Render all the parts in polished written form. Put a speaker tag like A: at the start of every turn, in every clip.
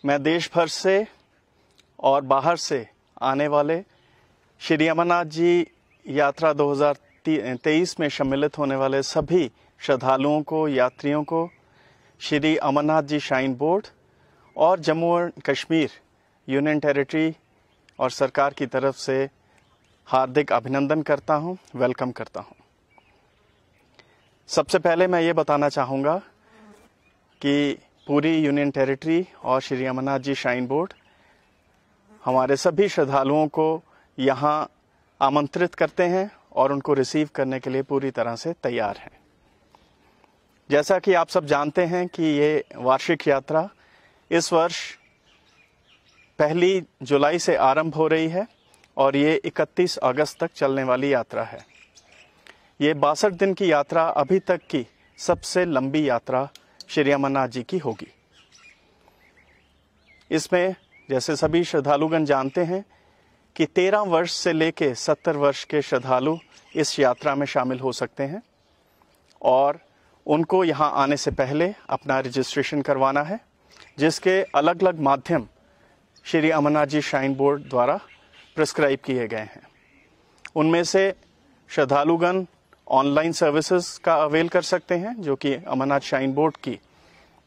A: मैं देश भर से और बाहर से आने वाले श्री अमरनाथ जी यात्रा 2023 में सम्मिलित होने वाले सभी श्रद्धालुओं को, यात्रियों को श्री अमरनाथ जी श्राइन बोर्ड और जम्मू और कश्मीर यूनियन टेरिटरी और सरकार की तरफ से हार्दिक अभिनंदन करता हूं, वेलकम करता हूं। सबसे पहले मैं ये बताना चाहूँगा कि पूरी यूनियन टेरिटरी और श्री अमरनाथ जी श्राइन बोर्ड हमारे सभी श्रद्धालुओं को यहाँ आमंत्रित करते हैं और उनको रिसीव करने के लिए पूरी तरह से तैयार हैं। जैसा कि आप सब जानते हैं कि ये वार्षिक यात्रा इस वर्ष 1 जुलाई से आरंभ हो रही है और ये 31 अगस्त तक चलने वाली यात्रा है। ये 62 दिन की यात्रा अभी तक की सबसे लंबी यात्रा श्री अमरनाथ जी की होगी। इसमें जैसे सभी श्रद्धालुगण जानते हैं कि 13 वर्ष से लेके 70 वर्ष के श्रद्धालु इस यात्रा में शामिल हो सकते हैं और उनको यहाँ आने से पहले अपना रजिस्ट्रेशन करवाना है, जिसके अलग अलग माध्यम श्री अमरनाथ जी श्राइन बोर्ड द्वारा प्रिस्क्राइब किए गए हैं। उनमें से श्रद्धालुगण ऑनलाइन सर्विसेज का अवेल कर सकते हैं, जो कि अमरनाथ श्राइन बोर्ड की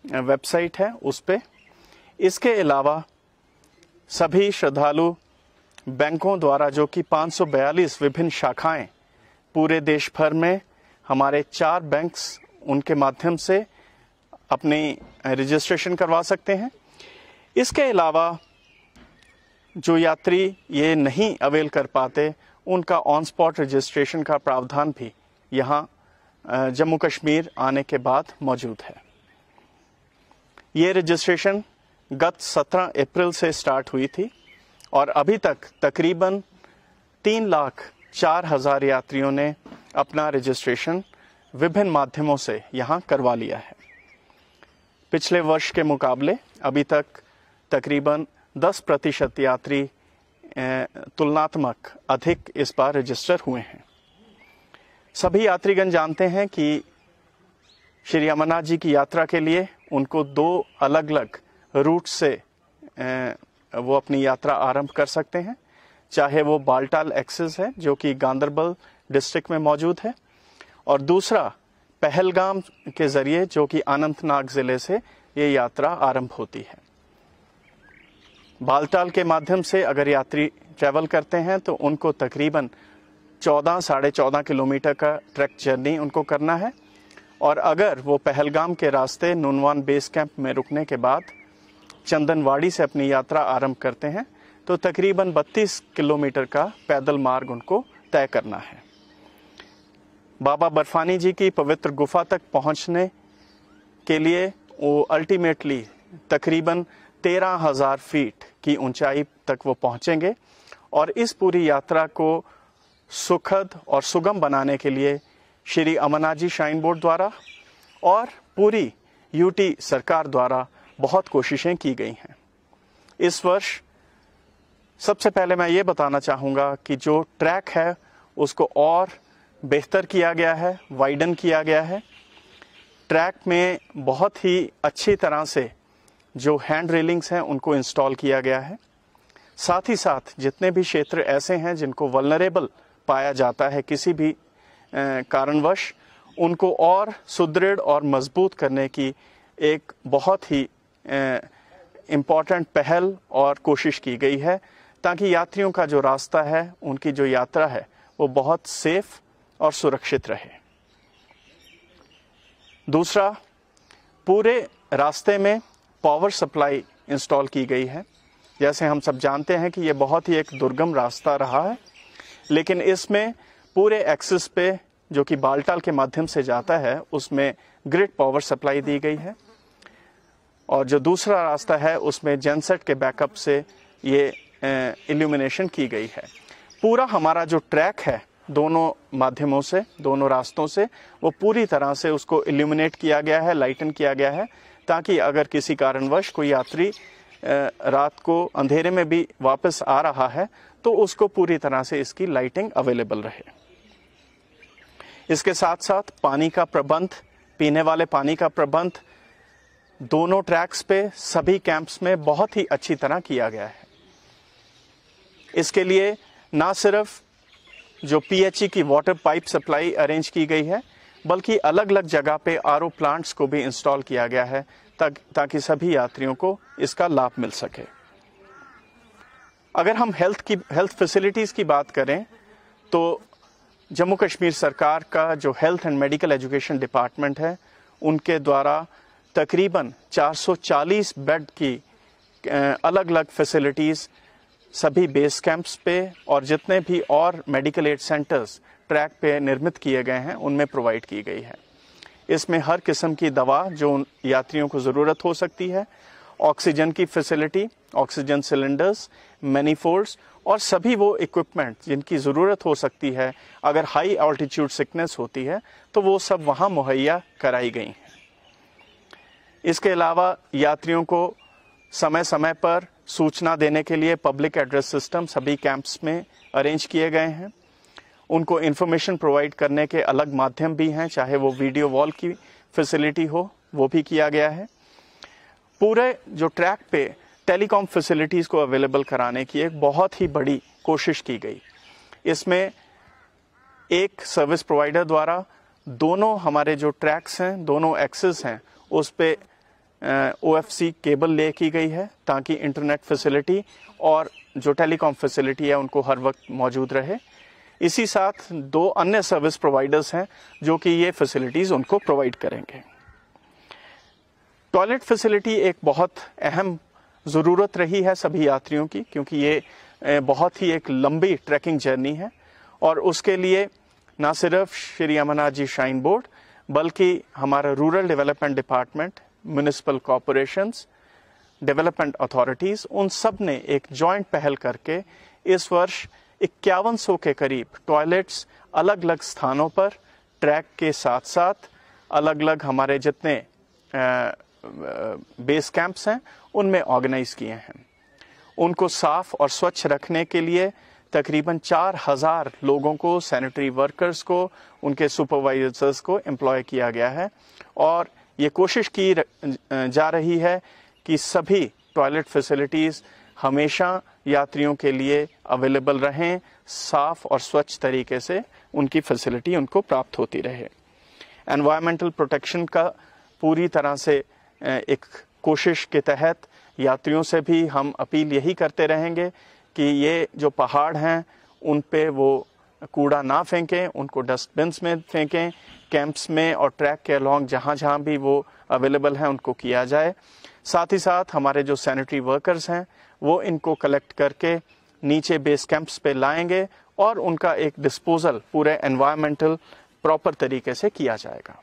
A: वेबसाइट है उस पे। इसके अलावा सभी श्रद्धालु बैंकों द्वारा, जो कि 542 विभिन्न शाखाएं पूरे देश भर में हमारे 4 बैंक्स, उनके माध्यम से अपनी रजिस्ट्रेशन करवा सकते हैं। इसके अलावा जो यात्री ये नहीं अवेल कर पाते, उनका ऑन स्पॉट रजिस्ट्रेशन का प्रावधान भी यहाँ जम्मू कश्मीर आने के बाद मौजूद है। ये रजिस्ट्रेशन गत 17 अप्रैल से स्टार्ट हुई थी और अभी तक तकरीबन 3,04,000 यात्रियों ने अपना रजिस्ट्रेशन विभिन्न माध्यमों से यहाँ करवा लिया है। पिछले वर्ष के मुकाबले अभी तक तकरीबन 10% यात्री तुलनात्मक अधिक इस बार रजिस्टर हुए हैं। सभी यात्रीगण जानते हैं कि श्री अमरनाथ जी की यात्रा के लिए उनको 2 अलग अलग रूट से वो अपनी यात्रा आरंभ कर सकते हैं। चाहे वो बालटाल एक्सेस है, जो कि गांदरबल डिस्ट्रिक्ट में मौजूद है, और दूसरा पहलगाम के जरिए, जो कि अनंतनाग जिले से ये यात्रा आरंभ होती है। बालटाल के माध्यम से अगर यात्री ट्रैवल करते हैं तो उनको तकरीबन 14-14.5 किलोमीटर का ट्रैक जर्नी उनको करना है, और अगर वो पहलगाम के रास्ते नुनवान बेस कैंप में रुकने के बाद चंदनवाड़ी से अपनी यात्रा आरंभ करते हैं तो तकरीबन 32 किलोमीटर का पैदल मार्ग उनको तय करना है। बाबा बर्फानी जी की पवित्र गुफा तक पहुंचने के लिए वो अल्टीमेटली तकरीबन 13,000 फीट की ऊंचाई तक वो पहुंचेंगे, और इस पूरी यात्रा को सुखद और सुगम बनाने के लिए श्री अमरनाथ जी श्राइन बोर्ड द्वारा और पूरी यूटी सरकार द्वारा बहुत कोशिशें की गई हैं। इस वर्ष सबसे पहले मैं ये बताना चाहूँगा कि जो ट्रैक है उसको और बेहतर किया गया है, वाइडन किया गया है। ट्रैक में बहुत ही अच्छी तरह से जो हैंड रेलिंग्स हैं उनको इंस्टॉल किया गया है। साथ ही साथ जितने भी क्षेत्र ऐसे हैं जिनको वल्नरेबल पाया जाता है किसी भी कारणवश, उनको और सुदृढ़ और मजबूत करने की एक बहुत ही इम्पॉर्टेंट पहल और कोशिश की गई है, ताकि यात्रियों का जो रास्ता है, उनकी जो यात्रा है, वो बहुत सेफ और सुरक्षित रहे। दूसरा, पूरे रास्ते में पावर सप्लाई इंस्टॉल की गई है। जैसे हम सब जानते हैं कि ये बहुत ही एक दुर्गम रास्ता रहा है, लेकिन इसमें पूरे एक्सिस पे, जो कि बालटाल के माध्यम से जाता है, उसमें ग्रिड पावर सप्लाई दी गई है, और जो दूसरा रास्ता है उसमें जेनसेट के बैकअप से ये इल्यूमिनेशन की गई है। पूरा हमारा जो ट्रैक है दोनों माध्यमों से, दोनों रास्तों से, वो पूरी तरह से उसको इल्यूमिनेट किया गया है, लाइटन किया गया है, ताकि अगर किसी कारणवश कोई यात्री रात को अंधेरे में भी वापस आ रहा है तो उसको पूरी तरह से इसकी लाइटिंग अवेलेबल रहे। इसके साथ साथ पानी का प्रबंध, पीने वाले पानी का प्रबंध दोनों ट्रैक्स पे सभी कैंप्स में बहुत ही अच्छी तरह किया गया है। इसके लिए ना सिर्फ जो पीएचई की वाटर पाइप सप्लाई अरेंज की गई है, बल्कि अलग अलग जगह पे आरओ प्लांट्स को भी इंस्टॉल किया गया है ताकि सभी यात्रियों को इसका लाभ मिल सके। अगर हम हेल्थ फैसिलिटीज की बात करें तो जम्मू कश्मीर सरकार का जो health and medical education department है, उनके द्वारा तकरीबन 440 बेड की अलग अलग फैसिलिटीज सभी बेस कैंप्स पे और जितने भी और मेडिकल एड सेंटर्स ट्रैक पे निर्मित किए गए हैं उनमें प्रोवाइड की गई है। इसमें हर किस्म की दवा जो यात्रियों को ज़रूरत हो सकती है, ऑक्सीजन की फैसिलिटी, ऑक्सीजन सिलेंडर्स, मैनीफोल्ड्स और सभी वो इक्विपमेंट जिनकी ज़रूरत हो सकती है अगर हाई ऑल्टीट्यूड सिकनेस होती है तो वो सब वहाँ मुहैया कराई गई हैं। इसके अलावा यात्रियों को समय समय पर सूचना देने के लिए पब्लिक एड्रेस सिस्टम सभी कैंप्स में अरेंज किए गए हैं। उनको इन्फॉर्मेशन प्रोवाइड करने के अलग माध्यम भी हैं, चाहे वो वीडियो वॉल की फैसिलिटी हो, वो भी किया गया है। पूरे जो ट्रैक पे टेलीकॉम फैसिलिटीज को अवेलेबल कराने की एक बहुत ही बड़ी कोशिश की गई। इसमें एक सर्विस प्रोवाइडर द्वारा दोनों हमारे जो ट्रैक्स हैं, दोनों एक्सेस हैं, उस पे OFC केबल ले की गई है ताकि इंटरनेट फैसिलिटी और जो टेलीकॉम फैसिलिटी है उनको हर वक्त मौजूद रहे। इसी साथ 2 अन्य सर्विस प्रोवाइडर्स हैं जो कि ये फैसिलिटीज उनको प्रोवाइड करेंगे। टॉयलेट फैसिलिटी एक बहुत अहम ज़रूरत रही है सभी यात्रियों की, क्योंकि ये बहुत ही एक लंबी ट्रैकिंग जर्नी है और उसके लिए ना सिर्फ श्री अमरनाथ जी श्राइन बोर्ड बल्कि हमारा rural development department, municipal corporations, development authorities, उन सब ने एक जॉइंट पहल करके इस वर्ष 5100 के करीब टॉयलेट्स अलग अलग स्थानों पर ट्रैक के साथ साथ अलग अलग हमारे जितने बेस कैंप्स हैं उनमें ऑर्गेनाइज किए हैं। उनको साफ और स्वच्छ रखने के लिए तकरीबन 4000 लोगों को, सैनिटरी वर्कर्स को, उनके सुपरवाइजर्स को एम्प्लॉय किया गया है और ये कोशिश की जा रही है कि सभी टॉयलेट फैसिलिटीज़ हमेशा यात्रियों के लिए अवेलेबल रहें, साफ और स्वच्छ तरीके से उनकी फैसिलिटी उनको प्राप्त होती रहे। एनवायरमेंटल प्रोटेक्शन का पूरी तरह से एक कोशिश के तहत यात्रियों से भी हम अपील यही करते रहेंगे कि ये जो पहाड़ हैं उन पे वो कूड़ा ना फेंकें, उनको डस्टबिन्स में फेंकें, कैंप्स में और ट्रैक के अलॉन्ग जहाँ जहाँ भी वो अवेलेबल हैं उनको किया जाए। साथ ही साथ हमारे जो सैनिटरी वर्कर्स हैं वो इनको कलेक्ट करके नीचे बेस कैंप्स पे लाएंगे और उनका एक डिस्पोजल पूरे एनवायरमेंटल प्रॉपर तरीके से किया जाएगा।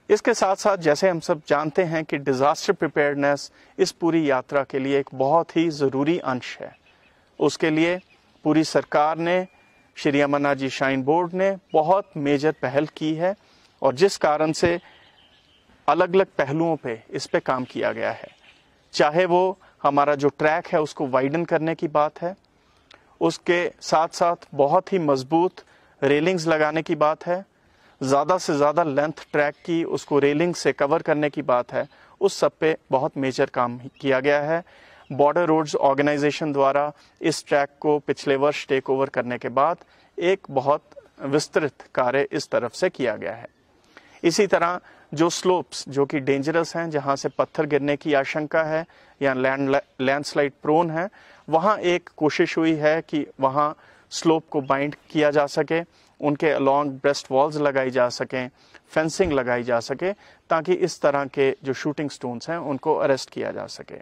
A: इसके साथ साथ जैसे हम सब जानते हैं कि डिज़ास्टर प्रिपेयर्डनेस इस पूरी यात्रा के लिए एक बहुत ही ज़रूरी अंश है। उसके लिए पूरी सरकार ने, श्री अमरनाथ जी श्राइन बोर्ड ने बहुत मेजर पहल की है और जिस कारण से अलग अलग पहलुओं पे इस पे काम किया गया है। चाहे वो हमारा जो ट्रैक है उसको वाइडन करने की बात है, उसके साथ साथ बहुत ही मजबूत रेलिंग्स लगाने की बात है, ज़्यादा से ज़्यादा लेंथ ट्रैक की उसको रेलिंग से कवर करने की बात है, उस सब पे बहुत मेजर काम किया गया है। बॉर्डर रोड्स ऑर्गेनाइजेशन द्वारा इस ट्रैक को पिछले वर्ष टेक ओवर करने के बाद एक बहुत विस्तृत कार्य इस तरफ से किया गया है। इसी तरह जो स्लोप्स जो कि डेंजरस हैं, जहां से पत्थर गिरने की आशंका है या लैंडस्लाइड प्रोन है, वहां एक कोशिश हुई है कि वहां स्लोप को बाइंड किया जा सके, उनके अलॉन्ग ब्रेस्ट वॉल्स लगाई जा सकें, फेंसिंग लगाई जा सके, ताकि इस तरह के जो शूटिंग स्टोन्स हैं उनको अरेस्ट किया जा सके।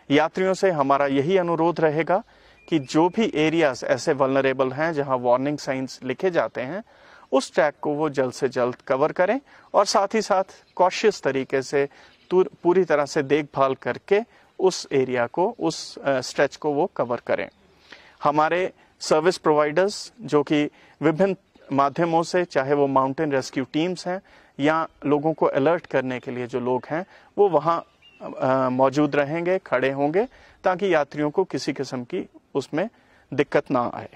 A: यात्रियों से हमारा यही अनुरोध रहेगा कि जो भी एरियाज ऐसे वल्नरेबल हैं जहां वार्निंग साइंस लिखे जाते हैं, उस ट्रैक को वो जल्द से जल्द कवर करें और साथ ही साथ कॉशियस तरीके से पूरी तरह से देखभाल करके उस एरिया को, उस स्ट्रेच को वो कवर करें। हमारे सर्विस प्रोवाइडर्स जो कि विभिन्न माध्यमों से, चाहे वो माउंटेन रेस्क्यू टीम्स हैं या लोगों को अलर्ट करने के लिए जो लोग हैं, वो वहाँ मौजूद रहेंगे, खड़े होंगे, ताकि यात्रियों को किसी किस्म की उसमें दिक्कत ना आए।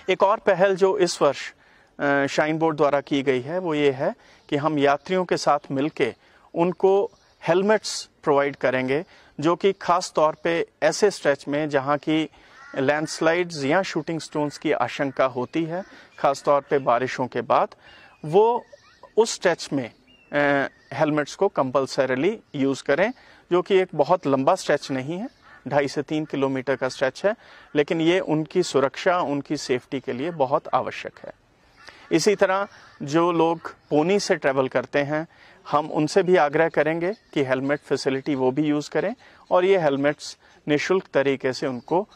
A: एक और पहल जो इस वर्ष श्राइन बोर्ड द्वारा की गई है वो ये है कि हम यात्रियों के साथ मिलके उनको हेलमेट्स प्रोवाइड करेंगे, जो कि खास तौर पे ऐसे स्ट्रेच में जहां की लैंडस्लाइड्स या शूटिंग स्टोन्स की आशंका होती है, खास तौर पे बारिशों के बाद, वो उस स्ट्रेच में हेलमेट्स को कंपल्सरीली यूज करें, जो कि एक बहुत लंबा स्ट्रेच नहीं है, 2.5 से 3 किलोमीटर का स्ट्रेच है, लेकिन ये उनकी सुरक्षा, उनकी सेफ्टी के लिए बहुत आवश्यक है। इसी तरह जो लोग पोनी से ट्रैवल करते हैं, हम उनसे भी आग्रह करेंगे कि हेलमेट फैसिलिटी वो भी यूज़ करें, और ये हेलमेट्स निःशुल्क तरीके से उनको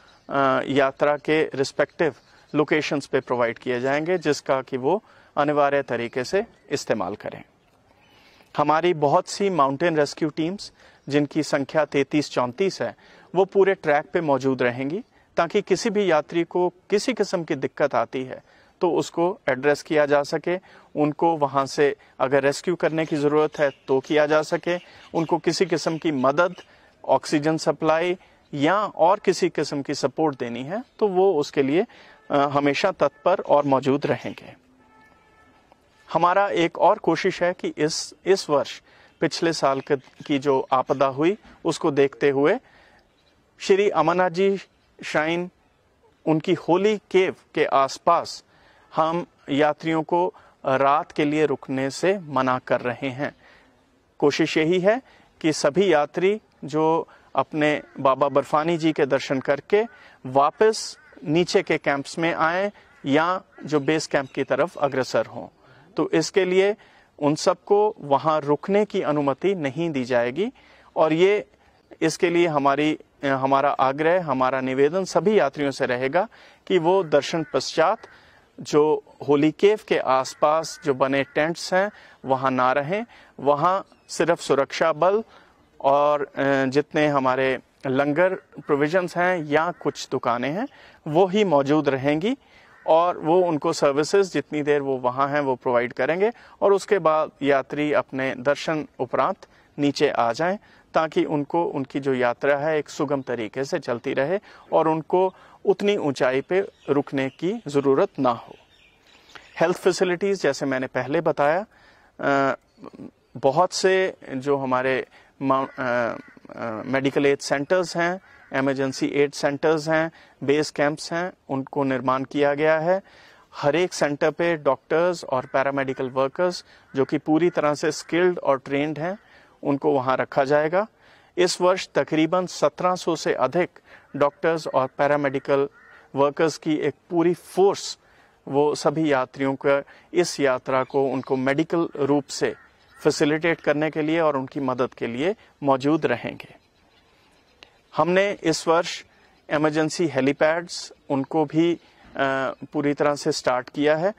A: यात्रा के रिस्पेक्टिव लोकेशंस पे प्रोवाइड किए जाएंगे, जिसका कि वो अनिवार्य तरीके से इस्तेमाल करें। हमारी बहुत सी माउंटेन रेस्क्यू टीम्स, जिनकी संख्या 33-34 है, वो पूरे ट्रैक पे मौजूद रहेंगी, ताकि किसी भी यात्री को किसी किस्म की दिक्कत आती है तो उसको एड्रेस किया जा सके, उनको वहाँ से अगर रेस्क्यू करने की ज़रूरत है तो किया जा सके, उनको किसी किस्म की मदद, ऑक्सीजन सप्लाई या और किसी किस्म की सपोर्ट देनी है तो वो उसके लिए हमेशा तत्पर और मौजूद रहेंगे। हमारा एक और कोशिश है कि इस वर्ष पिछले साल की जो आपदा हुई उसको देखते हुए श्री अमरनाथ जी श्राइन, उनकी होली केव के आसपास हम यात्रियों को रात के लिए रुकने से मना कर रहे हैं। कोशिश यही है कि सभी यात्री जो अपने बाबा बर्फानी जी के दर्शन करके वापस नीचे के कैंप्स में आए या जो बेस कैंप की तरफ अग्रसर हों, तो इसके लिए उन सबको वहां रुकने की अनुमति नहीं दी जाएगी। और ये इसके लिए हमारा आग्रह, हमारा निवेदन सभी यात्रियों से रहेगा कि वो दर्शन पश्चात जो होली केव के आसपास जो बने टेंट्स हैं वहां ना रहें। वहां सिर्फ सुरक्षा बल और जितने हमारे लंगर प्रोविजंस हैं या कुछ दुकानें हैं वो ही मौजूद रहेंगी, और वो उनको सर्विसेज जितनी देर वो वहाँ हैं वो प्रोवाइड करेंगे, और उसके बाद यात्री अपने दर्शन उपरांत नीचे आ जाएं, ताकि उनको उनकी जो यात्रा है एक सुगम तरीके से चलती रहे और उनको उतनी ऊंचाई पे रुकने की ज़रूरत ना हो। हेल्थ फैसिलिटीज़, जैसे मैंने पहले बताया, बहुत से जो हमारे मेडिकल एड सेंटर्स हैं, इमरजेंसी एड सेंटर्स हैं, बेस कैंप्स हैं, उनको निर्माण किया गया है। हर एक सेंटर पे डॉक्टर्स और पैरामेडिकल वर्कर्स जो कि पूरी तरह से स्किल्ड और ट्रेंड हैं, उनको वहां रखा जाएगा। इस वर्ष तकरीबन 1700 से अधिक डॉक्टर्स और पैरामेडिकल वर्कर्स की एक पूरी फोर्स वो सभी यात्रियों को इस यात्रा को उनको मेडिकल रूप से फैसिलिटेट करने के लिए और उनकी मदद के लिए मौजूद रहेंगे। हमने इस वर्ष इमरजेंसी हेलीपैड्स उनको भी पूरी तरह से स्टार्ट किया है।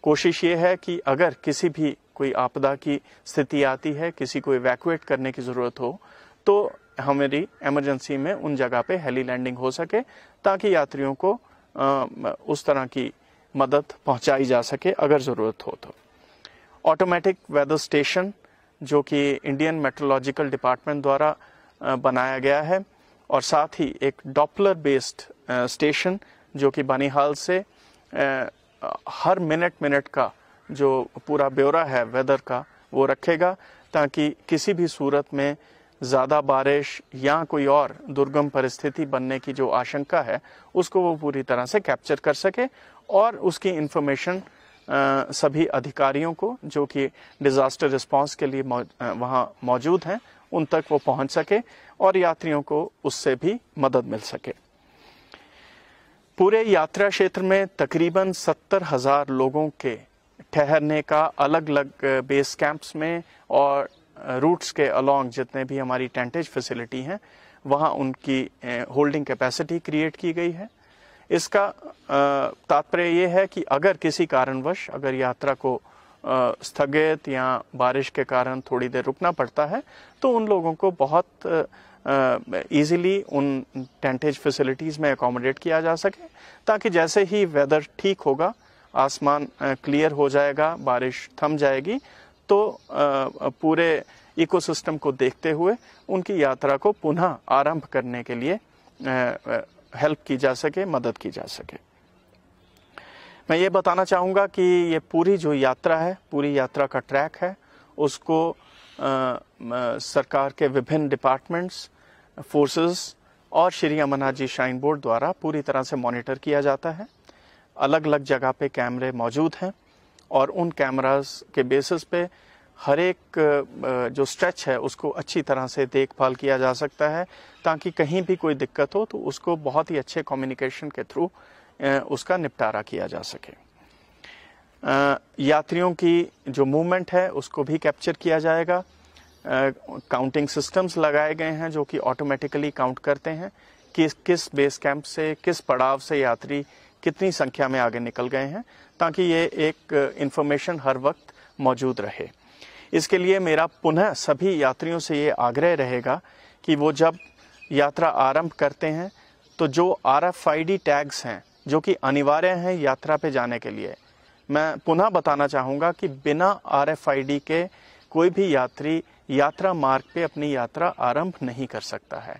A: कोशिश ये है कि अगर किसी भी कोई आपदा की स्थिति आती है, किसी को इवैक्यूएट करने की ज़रूरत हो, तो हमारी इमरजेंसी में उन जगह पे हेली लैंडिंग हो सके, ताकि यात्रियों को उस तरह की मदद पहुंचाई जा सके अगर ज़रूरत हो तो। ऑटोमेटिक वेदर स्टेशन जो कि इंडियन मेट्रोलॉजिकल डिपार्टमेंट द्वारा बनाया गया है, और साथ ही एक डॉपलर बेस्ड स्टेशन जो कि बनिहाल से हर मिनट का जो पूरा ब्यौरा है वेदर का वो रखेगा, ताकि किसी भी सूरत में ज़्यादा बारिश या कोई और दुर्गम परिस्थिति बनने की जो आशंका है उसको वो पूरी तरह से कैप्चर कर सके, और उसकी इन्फॉर्मेशन सभी अधिकारियों को जो कि डिज़ास्टर रिस्पांस के लिए वहाँ मौजूद हैं उन तक वो पहुँच सके और यात्रियों को उससे भी मदद मिल सके। पूरे यात्रा क्षेत्र में तकरीबन 70,000 लोगों के ठहरने का अलग अलग बेस कैंप्स में और रूट्स के अलोंग जितने भी हमारी टेंटेज फैसिलिटी हैं वहाँ उनकी होल्डिंग कैपेसिटी क्रिएट की गई है। इसका तात्पर्य ये है कि अगर किसी कारणवश अगर यात्रा को स्थगित या बारिश के कारण थोड़ी देर रुकना पड़ता है तो उन लोगों को बहुत इजीली उन टेंटेज फैसिलिटीज़ में अकोमोडेट किया जा सके, ताकि जैसे ही वेदर ठीक होगा, आसमान क्लियर हो जाएगा, बारिश थम जाएगी, तो पूरे इकोसिस्टम को देखते हुए उनकी यात्रा को पुनः आरंभ करने के लिए हेल्प की जा सके, मदद की जा सके। मैं ये बताना चाहूँगा कि ये पूरी जो यात्रा है, पूरी यात्रा का ट्रैक है, उसको सरकार के विभिन्न डिपार्टमेंट्स, फोर्सेस और श्री अमरनाथ जी श्राइन बोर्ड द्वारा पूरी तरह से मॉनिटर किया जाता है। अलग अलग जगह पे कैमरे मौजूद हैं और उन कैमरास के बेसिस पे हर एक जो स्ट्रेच है उसको अच्छी तरह से देखभाल किया जा सकता है, ताकि कहीं भी कोई दिक्कत हो तो उसको बहुत ही अच्छे कम्युनिकेशन के थ्रू उसका निपटारा किया जा सके। यात्रियों की जो मूवमेंट है उसको भी कैप्चर किया जाएगा। काउंटिंग सिस्टम्स लगाए गए हैं जो कि ऑटोमेटिकली काउंट करते हैं कि किस बेस कैंप से, किस पड़ाव से यात्री कितनी संख्या में आगे निकल गए हैं, ताकि ये एक इंफॉर्मेशन हर वक्त मौजूद रहे। इसके लिए मेरा पुनः सभी यात्रियों से ये आग्रह रहेगा कि वो जब यात्रा आरंभ करते हैं तो जो RFID टैग्स हैं जो कि अनिवार्य हैं यात्रा पे जाने के लिए, मैं पुनः बताना चाहूँगा कि बिना RFID के कोई भी यात्री यात्रा मार्ग पे अपनी यात्रा आरंभ नहीं कर सकता है।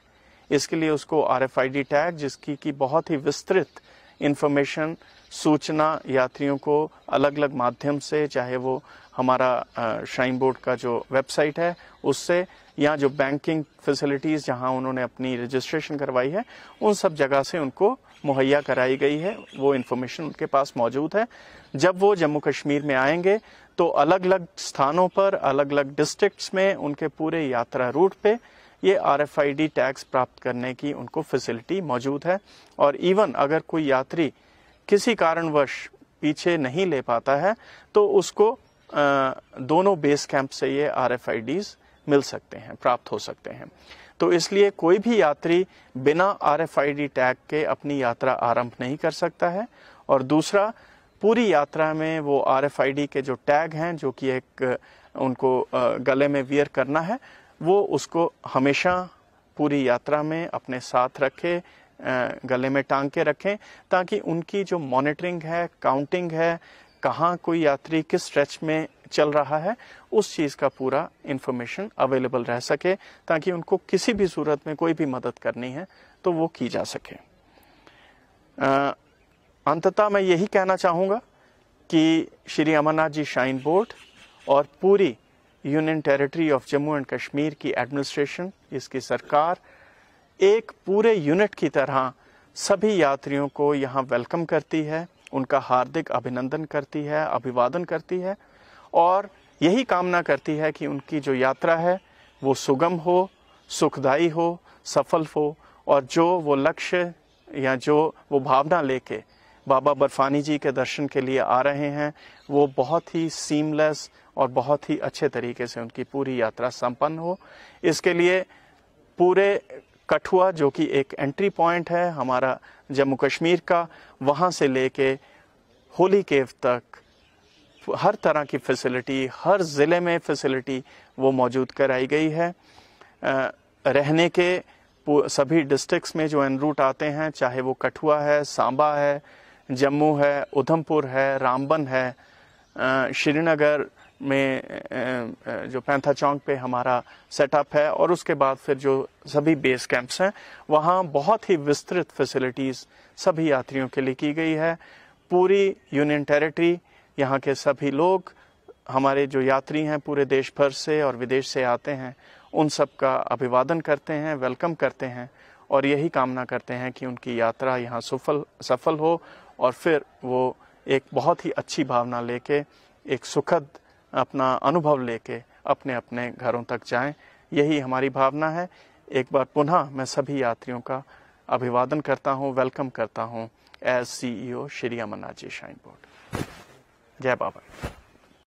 A: इसके लिए उसको RFID टैग, जिसकी की बहुत ही विस्तृत इंफॉर्मेशन, सूचना यात्रियों को अलग अलग माध्यम से, चाहे वो हमारा श्राइन बोर्ड का जो वेबसाइट है उससे, या जो बैंकिंग फैसिलिटीज़ जहां उन्होंने अपनी रजिस्ट्रेशन करवाई है उन सब जगह से उनको मुहैया कराई गई है, वो इन्फॉर्मेशन उनके पास मौजूद है। जब वो जम्मू कश्मीर में आएंगे तो अलग अलग स्थानों पर, अलग अलग डिस्ट्रिक्ट्स में, उनके पूरे यात्रा रूट पे ये RFID टैग्स प्राप्त करने की उनको फैसिलिटी मौजूद है। और इवन अगर कोई यात्री किसी कारणवश पीछे नहीं ले पाता है तो उसको दोनों बेस कैंप से ये RFIDs मिल सकते हैं, प्राप्त हो सकते हैं। तो इसलिए कोई भी यात्री बिना RFID टैग के अपनी यात्रा आरंभ नहीं कर सकता है। और दूसरा, पूरी यात्रा में वो RFID के जो टैग हैं जो कि एक उनको गले में वियर करना है, वो उसको हमेशा पूरी यात्रा में अपने साथ रखें, गले में टांग के रखें, ताकि उनकी जो मॉनिटरिंग है, काउंटिंग है, कहाँ कोई यात्री किस स्ट्रेच में चल रहा है, उस चीज़ का पूरा इंफॉर्मेशन अवेलेबल रह सके, ताकि उनको किसी भी सूरत में कोई भी मदद करनी है तो वो की जा सके। अंततः मैं यही कहना चाहूँगा कि श्री अमरनाथ जी श्राइन बोर्ड और पूरी union territory of Jammu and Kashmir की एडमिनिस्ट्रेशन, इसकी सरकार एक पूरे यूनिट की तरह सभी यात्रियों को यहाँ वेलकम करती है, उनका हार्दिक अभिनंदन करती है, अभिवादन करती है और यही कामना करती है कि उनकी जो यात्रा है वो सुगम हो, सुखदायी हो, सफल हो, और जो वो लक्ष्य या जो वो भावना लेके बाबा बर्फानी जी के दर्शन के लिए आ रहे हैं वो बहुत ही सीमलेस और बहुत ही अच्छे तरीके से उनकी पूरी यात्रा संपन्न हो। इसके लिए पूरे कठुआ, जो कि एक एंट्री पॉइंट है हमारा जम्मू कश्मीर का, वहाँ से लेके होली केव तक हर तरह की फैसिलिटी, हर ज़िले में फैसिलिटी वो मौजूद कराई गई है। रहने के सभी डिस्ट्रिक्ट्स में जो एन रूट आते हैं, चाहे वो कठुआ है, सांबा है, जम्मू है, उधमपुर है, रामबन है, श्रीनगर में जो पैंथा चौक पे हमारा सेटअप है, और उसके बाद फिर जो सभी बेस कैंप्स हैं वहाँ बहुत ही विस्तृत फैसिलिटीज़ सभी यात्रियों के लिए की गई है। पूरी यूनियन टेरिटरी, यहाँ के सभी लोग, हमारे जो यात्री हैं पूरे देश भर से और विदेश से आते हैं, उन सब का अभिवादन करते हैं, वेलकम करते हैं और यही कामना करते हैं कि उनकी यात्रा यहाँ सफल हो और फिर वो एक बहुत ही अच्छी भावना लेके, एक सुखद अपना अनुभव लेके अपने अपने घरों तक जाएं। यही हमारी भावना है। एक बार पुनः मैं सभी यात्रियों का अभिवादन करता हूं, वेलकम करता हूं as CEO Shri Amarnath ji shrine board. जय बाबा।